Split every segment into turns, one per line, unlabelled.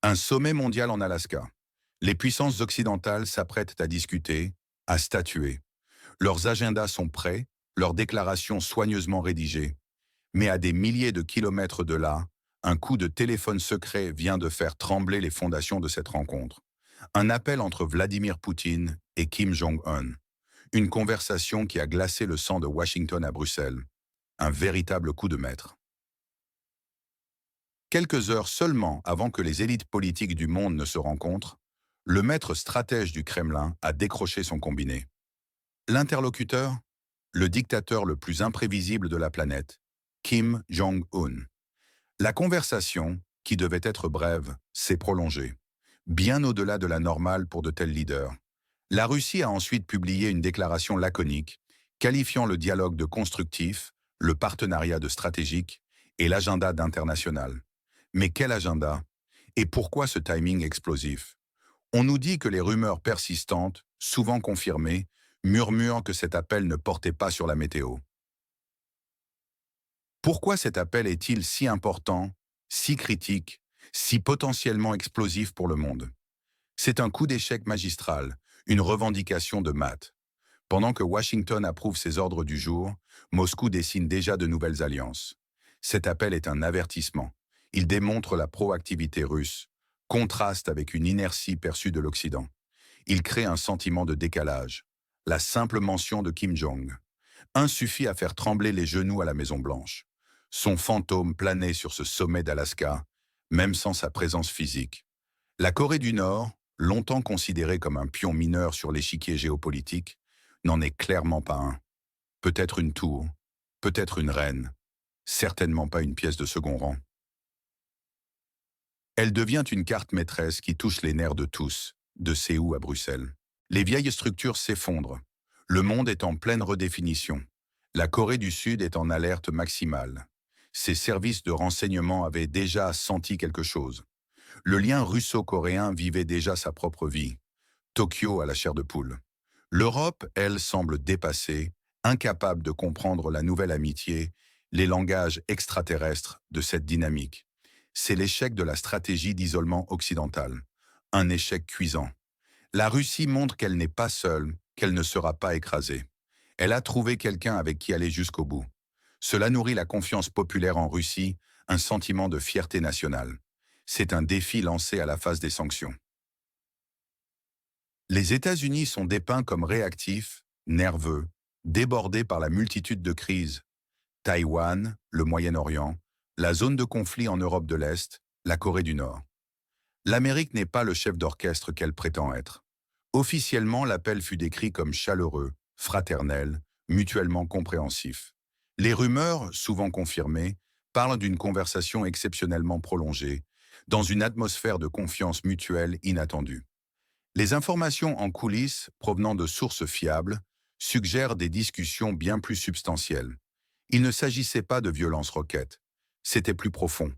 Un sommet mondial en Alaska. Les puissances occidentales s'apprêtent à discuter, à statuer. Leurs agendas sont prêts, leurs déclarations soigneusement rédigées. Mais à des milliers de kilomètres de là, un coup de téléphone secret vient de faire trembler les fondations de cette rencontre. Un appel entre Vladimir Poutine et Kim Jong-un. Une conversation qui a glacé le sang de Washington à Bruxelles. Un véritable coup de maître. Quelques heures seulement avant que les élites politiques du monde ne se rencontrent, le maître stratège du Kremlin a décroché son combiné. L'interlocuteur, le dictateur le plus imprévisible de la planète, Kim Jong-un. La conversation, qui devait être brève, s'est prolongée, bien au-delà de la normale pour de tels leaders. La Russie a ensuite publié une déclaration laconique, qualifiant le dialogue de constructif, le partenariat de stratégique et l'agenda d'international. Mais quel agenda? Et pourquoi ce timing explosif? On nous dit que les rumeurs persistantes, souvent confirmées, murmurent que cet appel ne portait pas sur la météo. Pourquoi cet appel est-il si important, si critique, si potentiellement explosif pour le monde? C'est un coup d'échec magistral, une revendication de maths. Pendant que Washington approuve ses ordres du jour, Moscou dessine déjà de nouvelles alliances. Cet appel est un avertissement. Il démontre la proactivité russe, contraste avec une inertie perçue de l'Occident. Il crée un sentiment de décalage. La simple mention de Kim Jong-un suffit à faire trembler les genoux à la Maison-Blanche. Son fantôme planait sur ce sommet d'Alaska, même sans sa présence physique. La Corée du Nord, longtemps considérée comme un pion mineur sur l'échiquier géopolitique, n'en est clairement pas un. Peut-être une tour, peut-être une reine, certainement pas une pièce de second rang. Elle devient une carte maîtresse qui touche les nerfs de tous, de Séoul à Bruxelles. Les vieilles structures s'effondrent. Le monde est en pleine redéfinition. La Corée du Sud est en alerte maximale. Ses services de renseignement avaient déjà senti quelque chose. Le lien russo-coréen vivait déjà sa propre vie. Tokyo à la chair de poule. L'Europe, elle, semble dépassée, incapable de comprendre la nouvelle amitié, les langages extraterrestres de cette dynamique. C'est l'échec de la stratégie d'isolement occidental. Un échec cuisant. La Russie montre qu'elle n'est pas seule, qu'elle ne sera pas écrasée. Elle a trouvé quelqu'un avec qui aller jusqu'au bout. Cela nourrit la confiance populaire en Russie, un sentiment de fierté nationale. C'est un défi lancé à la face des sanctions. Les États-Unis sont dépeints comme réactifs, nerveux, débordés par la multitude de crises. Taïwan, le Moyen-Orient, la zone de conflit en Europe de l'Est, la Corée du Nord. L'Amérique n'est pas le chef d'orchestre qu'elle prétend être. Officiellement, l'appel fut décrit comme chaleureux, fraternel, mutuellement compréhensif. Les rumeurs, souvent confirmées, parlent d'une conversation exceptionnellement prolongée, dans une atmosphère de confiance mutuelle inattendue. Les informations en coulisses, provenant de sources fiables, suggèrent des discussions bien plus substantielles. Il ne s'agissait pas de violences roquettes. C'était plus profond.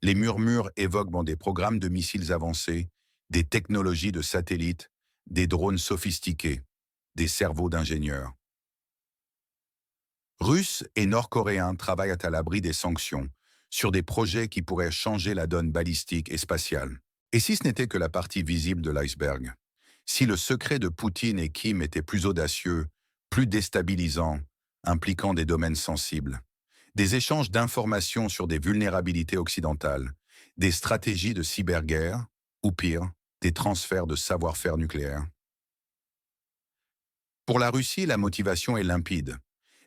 Les murmures évoquent des programmes de missiles avancés, des technologies de satellites, des drones sophistiqués, des cerveaux d'ingénieurs. Russes et Nord-Coréens travaillent à l'abri des sanctions, sur des projets qui pourraient changer la donne balistique et spatiale. Et si ce n'était que la partie visible de l'iceberg? Si le secret de Poutine et Kim était plus audacieux, plus déstabilisant, impliquant des domaines sensibles, des échanges d'informations sur des vulnérabilités occidentales, des stratégies de cyberguerre, ou pire, des transferts de savoir-faire nucléaire. Pour la Russie, la motivation est limpide.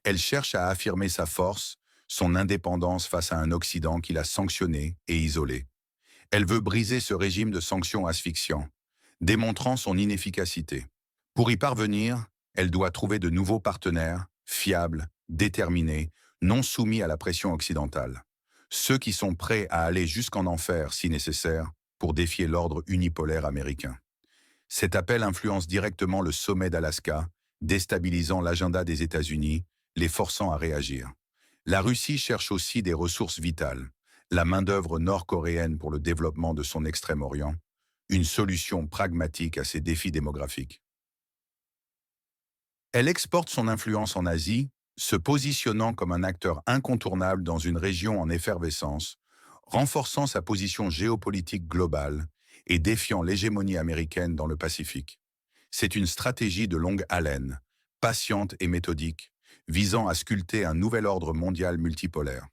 Elle cherche à affirmer sa force, son indépendance face à un Occident qui l'a sanctionné et isolé. Elle veut briser ce régime de sanctions asphyxiant, démontrant son inefficacité. Pour y parvenir, elle doit trouver de nouveaux partenaires, fiables, déterminés, non soumis à la pression occidentale. Ceux qui sont prêts à aller jusqu'en enfer, si nécessaire, pour défier l'ordre unipolaire américain. Cet appel influence directement le sommet d'Alaska, déstabilisant l'agenda des États-Unis, les forçant à réagir. La Russie cherche aussi des ressources vitales, la main-d'œuvre nord-coréenne pour le développement de son Extrême-Orient, une solution pragmatique à ses défis démographiques. Elle exporte son influence en Asie, se positionnant comme un acteur incontournable dans une région en effervescence, renforçant sa position géopolitique globale et défiant l'hégémonie américaine dans le Pacifique. C'est une stratégie de longue haleine, patiente et méthodique, visant à sculpter un nouvel ordre mondial multipolaire.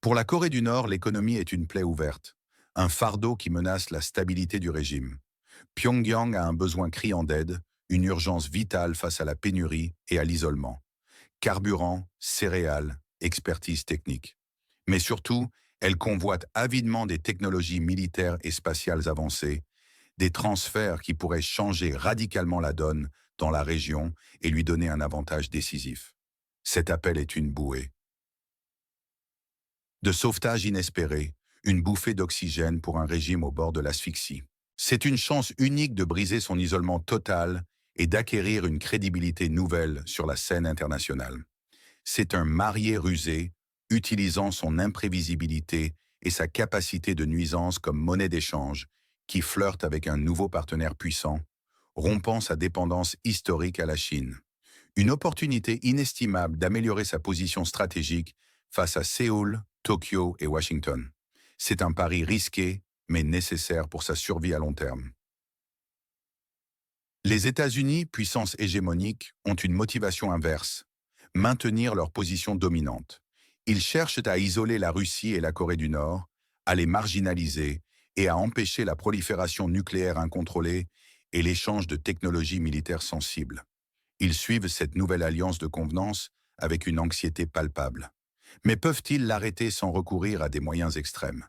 Pour la Corée du Nord, l'économie est une plaie ouverte, un fardeau qui menace la stabilité du régime. Pyongyang a un besoin criant d'aide, une urgence vitale face à la pénurie et à l'isolement. Carburant, céréales, expertise technique. Mais surtout, elle convoite avidement des technologies militaires et spatiales avancées, des transferts qui pourraient changer radicalement la donne dans la région et lui donner un avantage décisif. Cet appel est une bouée de sauvetage inespéré, une bouffée d'oxygène pour un régime au bord de l'asphyxie. C'est une chance unique de briser son isolement total et d'acquérir une crédibilité nouvelle sur la scène internationale. C'est un marié rusé, utilisant son imprévisibilité et sa capacité de nuisance comme monnaie d'échange, qui flirte avec un nouveau partenaire puissant, rompant sa dépendance historique à la Chine. Une opportunité inestimable d'améliorer sa position stratégique face à Séoul, Tokyo et Washington. C'est un pari risqué, mais nécessaire pour sa survie à long terme. Les États-Unis, puissance hégémonique, ont une motivation inverse: maintenir leur position dominante. Ils cherchent à isoler la Russie et la Corée du Nord, à les marginaliser et à empêcher la prolifération nucléaire incontrôlée et l'échange de technologies militaires sensibles. Ils suivent cette nouvelle alliance de convenance avec une anxiété palpable. Mais peuvent-ils l'arrêter sans recourir à des moyens extrêmes?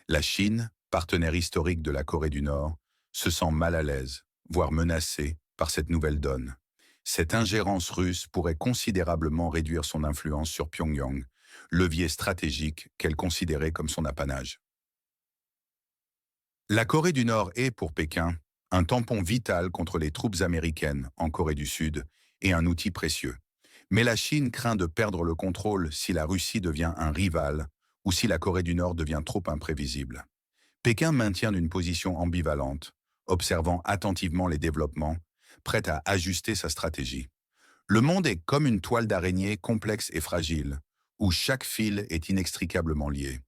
La Chine, partenaire historique de la Corée du Nord, se sent mal à l'aise, voire menacée par cette nouvelle donne. Cette ingérence russe pourrait considérablement réduire son influence sur Pyongyang, levier stratégique qu'elle considérait comme son apanage. La Corée du Nord est, pour Pékin, un tampon vital contre les troupes américaines en Corée du Sud et un outil précieux. Mais la Chine craint de perdre le contrôle si la Russie devient un rival ou si la Corée du Nord devient trop imprévisible. Pékin maintient une position ambivalente, observant attentivement les développements, prête à ajuster sa stratégie. Le monde est comme une toile d'araignée complexe et fragile, où chaque fil est inextricablement lié.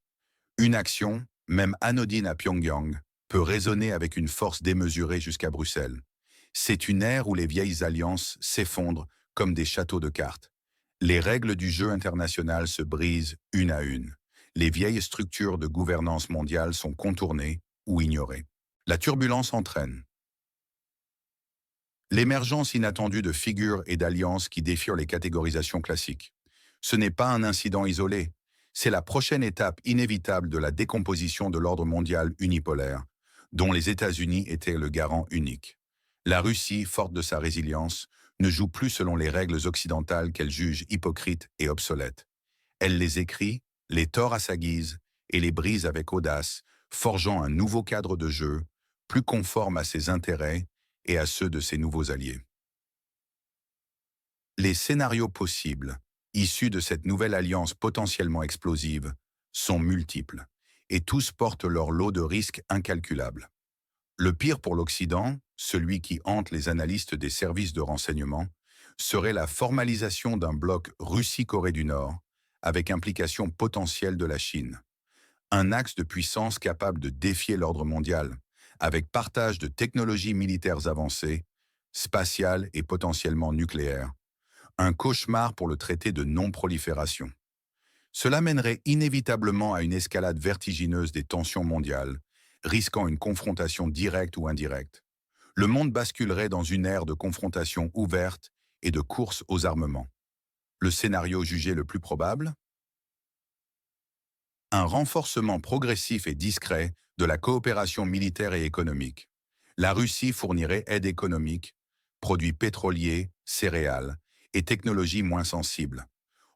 Une action, même anodine à Pyongyang, peut résonner avec une force démesurée jusqu'à Bruxelles. C'est une ère où les vieilles alliances s'effondrent comme des châteaux de cartes. Les règles du jeu international se brisent une à une. Les vieilles structures de gouvernance mondiale sont contournées ou ignorées. La turbulence entraîne l'émergence inattendue de figures et d'alliances qui défient les catégorisations classiques. Ce n'est pas un incident isolé, c'est la prochaine étape inévitable de la décomposition de l'ordre mondial unipolaire, dont les États-Unis étaient le garant unique. La Russie, forte de sa résilience, ne joue plus selon les règles occidentales qu'elle juge hypocrites et obsolètes. Elle les écrit, les tord à sa guise et les brise avec audace, forgeant un nouveau cadre de jeu, plus conforme à ses intérêts et à ceux de ses nouveaux alliés. Les scénarios possibles, issus de cette nouvelle alliance potentiellement explosive, sont multiples, et tous portent leur lot de risques incalculables. Le pire pour l'Occident, celui qui hante les analystes des services de renseignement, serait la formalisation d'un bloc Russie-Corée du Nord, avec implication potentielle de la Chine. Un axe de puissance capable de défier l'ordre mondial, avec partage de technologies militaires avancées, spatiales et potentiellement nucléaires. Un cauchemar pour le traité de non-prolifération. Cela mènerait inévitablement à une escalade vertigineuse des tensions mondiales, risquant une confrontation directe ou indirecte. Le monde basculerait dans une ère de confrontation ouverte et de course aux armements. Le scénario jugé le plus probable? Un renforcement progressif et discret de la coopération militaire et économique. La Russie fournirait aide économique, produits pétroliers, céréales et technologies moins sensibles.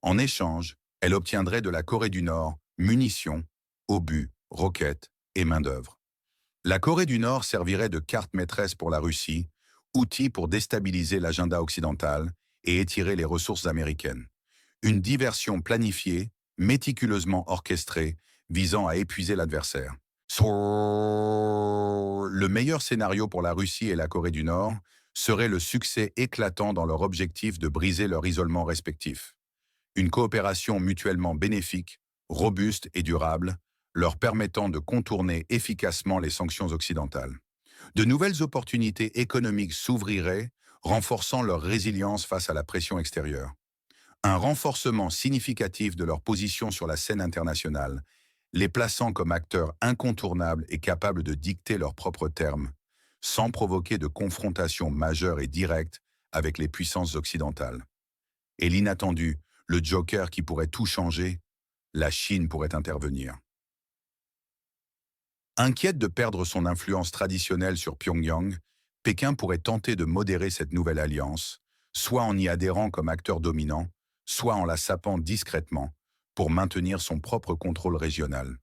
En échange, elle obtiendrait de la Corée du Nord munitions, obus, roquettes et main-d'œuvre. La Corée du Nord servirait de carte maîtresse pour la Russie, outil pour déstabiliser l'agenda occidental et étirer les ressources américaines. Une diversion planifiée, méticuleusement orchestrée, visant à épuiser l'adversaire. Le meilleur scénario pour la Russie et la Corée du Nord serait le succès éclatant dans leur objectif de briser leur isolement respectif. Une coopération mutuellement bénéfique, robuste et durable, leur permettant de contourner efficacement les sanctions occidentales. De nouvelles opportunités économiques s'ouvriraient, renforçant leur résilience face à la pression extérieure. Un renforcement significatif de leur position sur la scène internationale, les plaçant comme acteurs incontournables et capables de dicter leurs propres termes, sans provoquer de confrontation majeure et directe avec les puissances occidentales. Et l'inattendu, le joker qui pourrait tout changer, la Chine pourrait intervenir. Inquiète de perdre son influence traditionnelle sur Pyongyang, Pékin pourrait tenter de modérer cette nouvelle alliance, soit en y adhérant comme acteur dominant, soit en la sapant discrètement, pour maintenir son propre contrôle régional.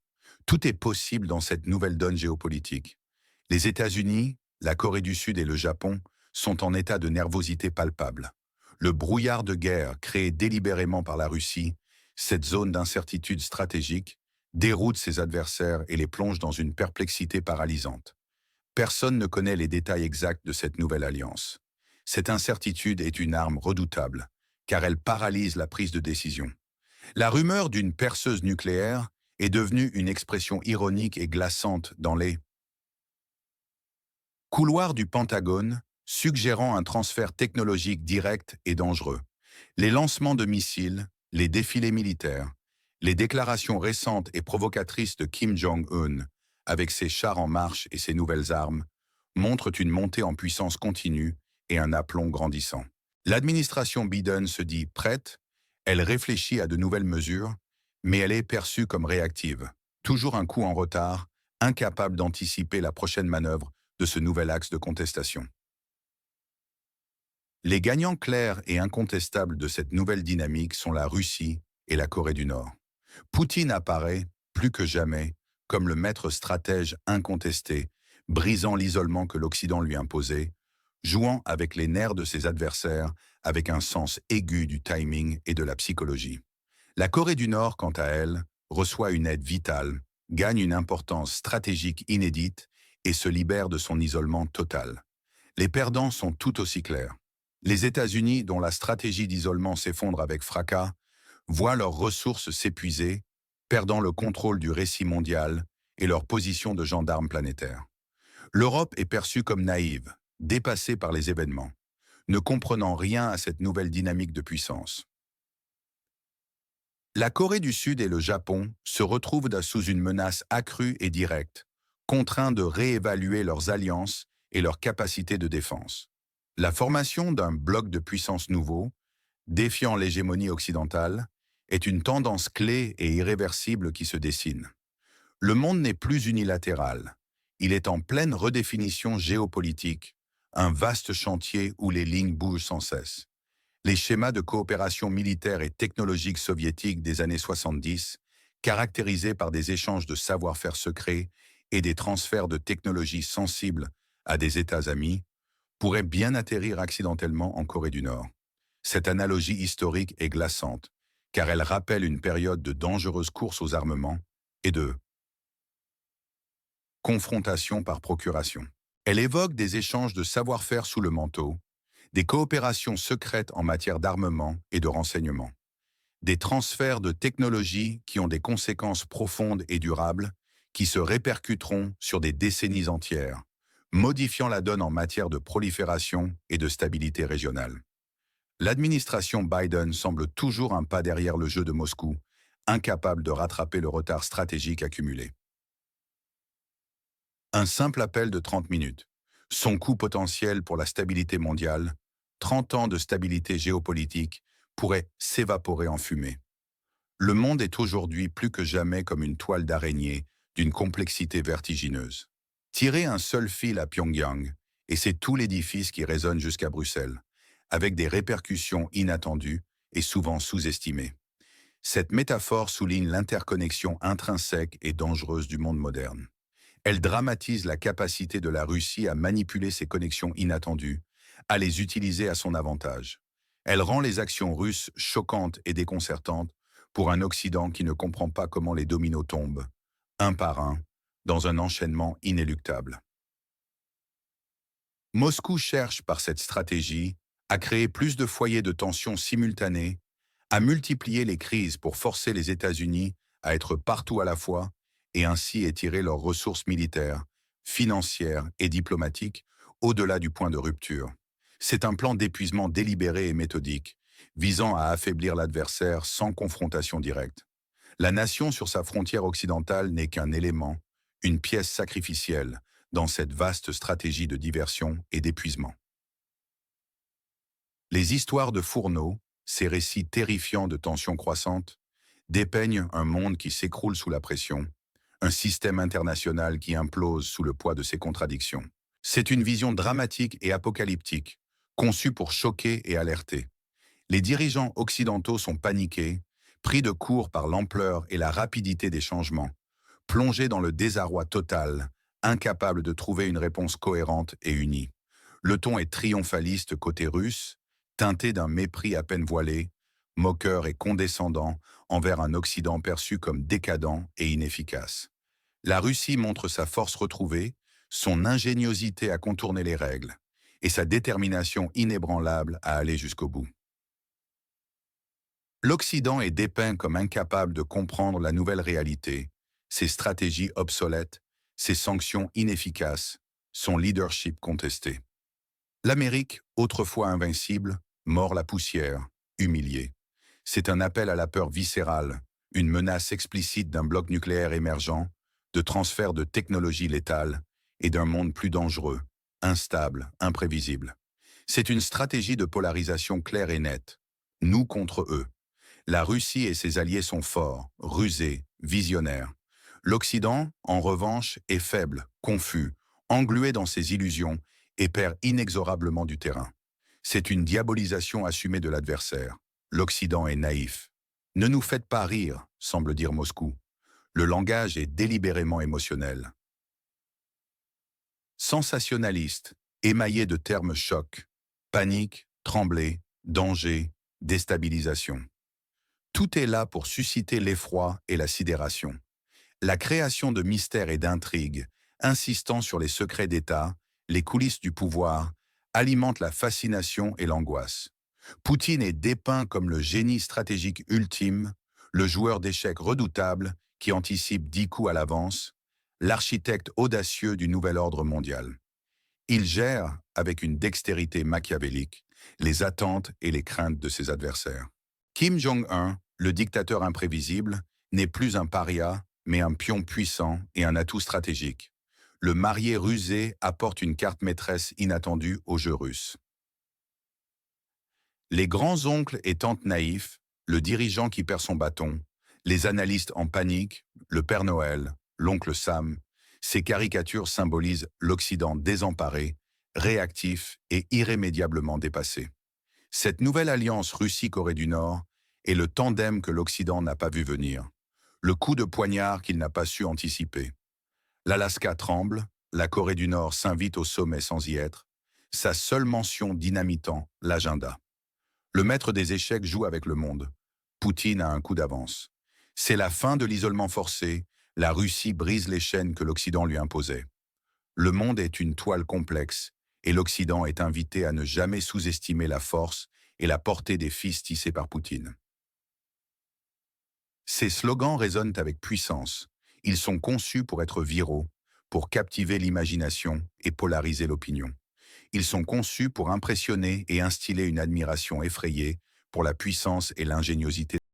Tout est possible dans cette nouvelle donne géopolitique. Les États-Unis, la Corée du Sud et le Japon sont en état de nervosité palpable. Le brouillard de guerre créé délibérément par la Russie, cette zone d'incertitude stratégique, déroute ses adversaires et les plonge dans une perplexité paralysante. Personne ne connaît les détails exacts de cette nouvelle alliance. Cette incertitude est une arme redoutable, car elle paralyse la prise de décision. La rumeur d'une perceuse nucléaire est devenue une expression ironique et glaçante dans les couloirs du Pentagone, suggérant un transfert technologique direct et dangereux. Les lancements de missiles, les défilés militaires, les déclarations récentes et provocatrices de Kim Jong-un, avec ses chars en marche et ses nouvelles armes, montrent une montée en puissance continue et un aplomb grandissant. L'administration Biden se dit prête, elle réfléchit à de nouvelles mesures, mais elle est perçue comme réactive, toujours un coup en retard, incapable d'anticiper la prochaine manœuvre de ce nouvel axe de contestation. Les gagnants clairs et incontestables de cette nouvelle dynamique sont la Russie et la Corée du Nord. Poutine apparaît, plus que jamais, comme le maître stratège incontesté, brisant l'isolement que l'Occident lui imposait, jouant avec les nerfs de ses adversaires avec un sens aigu du timing et de la psychologie. La Corée du Nord, quant à elle, reçoit une aide vitale, gagne une importance stratégique inédite et se libère de son isolement total. Les perdants sont tout aussi clairs. Les États-Unis, dont la stratégie d'isolement s'effondre avec fracas, voient leurs ressources s'épuiser, perdant le contrôle du récit mondial et leur position de gendarme planétaire. L'Europe est perçue comme naïve, dépassée par les événements, ne comprenant rien à cette nouvelle dynamique de puissance. La Corée du Sud et le Japon se retrouvent sous une menace accrue et directe, contraints de réévaluer leurs alliances et leurs capacités de défense. La formation d'un bloc de puissance nouveau, défiant l'hégémonie occidentale, est une tendance clé et irréversible qui se dessine. Le monde n'est plus unilatéral. Il est en pleine redéfinition géopolitique, un vaste chantier où les lignes bougent sans cesse. Les schémas de coopération militaire et technologique soviétiques des années 70, caractérisés par des échanges de savoir-faire secrets et des transferts de technologies sensibles à des États amis, pourraient bien atterrir accidentellement en Corée du Nord. Cette analogie historique est glaçante, car elle rappelle une période de dangereuse course aux armements et de confrontation par procuration. Elle évoque des échanges de savoir-faire sous le manteau, des coopérations secrètes en matière d'armement et de renseignement, des transferts de technologies qui ont des conséquences profondes et durables qui se répercuteront sur des décennies entières, modifiant la donne en matière de prolifération et de stabilité régionale. L'administration Biden semble toujours un pas derrière le jeu de Moscou, incapable de rattraper le retard stratégique accumulé. Un simple appel de 30 minutes. Son coût potentiel pour la stabilité mondiale, 30 ans de stabilité géopolitique, pourrait s'évaporer en fumée. Le monde est aujourd'hui plus que jamais comme une toile d'araignée d'une complexité vertigineuse. Tirer un seul fil à Pyongyang, et c'est tout l'édifice qui résonne jusqu'à Bruxelles, avec des répercussions inattendues et souvent sous-estimées. Cette métaphore souligne l'interconnexion intrinsèque et dangereuse du monde moderne. Elle dramatise la capacité de la Russie à manipuler ces connexions inattendues, à les utiliser à son avantage. Elle rend les actions russes choquantes et déconcertantes pour un Occident qui ne comprend pas comment les dominos tombent, un par un, dans un enchaînement inéluctable. Moscou cherche par cette stratégie à créer plus de foyers de tension simultanés, à multiplier les crises pour forcer les États-Unis à être partout à la fois et ainsi étirer leurs ressources militaires, financière et diplomatique au-delà du point de rupture. C'est un plan d'épuisement délibéré et méthodique, visant à affaiblir l'adversaire sans confrontation directe. La nation sur sa frontière occidentale n'est qu'un élément, une pièce sacrificielle dans cette vaste stratégie de diversion et d'épuisement. Les histoires de Fourneau, ces récits terrifiants de tensions croissantes, dépeignent un monde qui s'écroule sous la pression, un système international qui implose sous le poids de ses contradictions. C'est une vision dramatique et apocalyptique, conçue pour choquer et alerter. Les dirigeants occidentaux sont paniqués, pris de court par l'ampleur et la rapidité des changements, plongés dans le désarroi total, incapables de trouver une réponse cohérente et unie. Le ton est triomphaliste côté russe, teinté d'un mépris à peine voilé, moqueur et condescendant envers un Occident perçu comme décadent et inefficace. La Russie montre sa force retrouvée, son ingéniosité à contourner les règles, et sa détermination inébranlable à aller jusqu'au bout. L'Occident est dépeint comme incapable de comprendre la nouvelle réalité, ses stratégies obsolètes, ses sanctions inefficaces, son leadership contesté. L'Amérique, autrefois invincible, mord la poussière, humiliée. C'est un appel à la peur viscérale, une menace explicite d'un bloc nucléaire émergent, de transfert de technologies létales et d'un monde plus dangereux, instable, imprévisible. C'est une stratégie de polarisation claire et nette. Nous contre eux. La Russie et ses alliés sont forts, rusés, visionnaires. L'Occident, en revanche, est faible, confus, englué dans ses illusions et perd inexorablement du terrain. C'est une diabolisation assumée de l'adversaire. L'Occident est naïf. Ne nous faites pas rire, semble dire Moscou. Le langage est délibérément émotionnel. Sensationnaliste, émaillé de termes chocs, panique, tremblé, danger, déstabilisation. Tout est là pour susciter l'effroi et la sidération. La création de mystères et d'intrigues, insistant sur les secrets d'État, les coulisses du pouvoir, alimente la fascination et l'angoisse. Poutine est dépeint comme le génie stratégique ultime, le joueur d'échecs redoutable qui anticipe 10 coups à l'avance, l'architecte audacieux du nouvel ordre mondial. Il gère, avec une dextérité machiavélique, les attentes et les craintes de ses adversaires. Kim Jong-un, le dictateur imprévisible, n'est plus un paria, mais un pion puissant et un atout stratégique. Le marié rusé apporte une carte maîtresse inattendue au jeu russe. Les grands-oncles et tantes naïfs, le dirigeant qui perd son bâton, les analystes en panique, le Père Noël, l'oncle Sam, ces caricatures symbolisent l'Occident désemparé, réactif et irrémédiablement dépassé. Cette nouvelle alliance Russie-Corée du Nord est le tandem que l'Occident n'a pas vu venir, le coup de poignard qu'il n'a pas su anticiper. L'Alaska tremble, la Corée du Nord s'invite au sommet sans y être, sa seule mention dynamitant l'agenda. Le maître des échecs joue avec le monde. Poutine a un coup d'avance. C'est la fin de l'isolement forcé, la Russie brise les chaînes que l'Occident lui imposait. Le monde est une toile complexe, et l'Occident est invité à ne jamais sous-estimer la force et la portée des fils tissés par Poutine. Ces slogans résonnent avec puissance. Ils sont conçus pour être viraux, pour captiver l'imagination et polariser l'opinion. Ils sont conçus pour impressionner et instiller une admiration effrayée pour la puissance et l'ingéniosité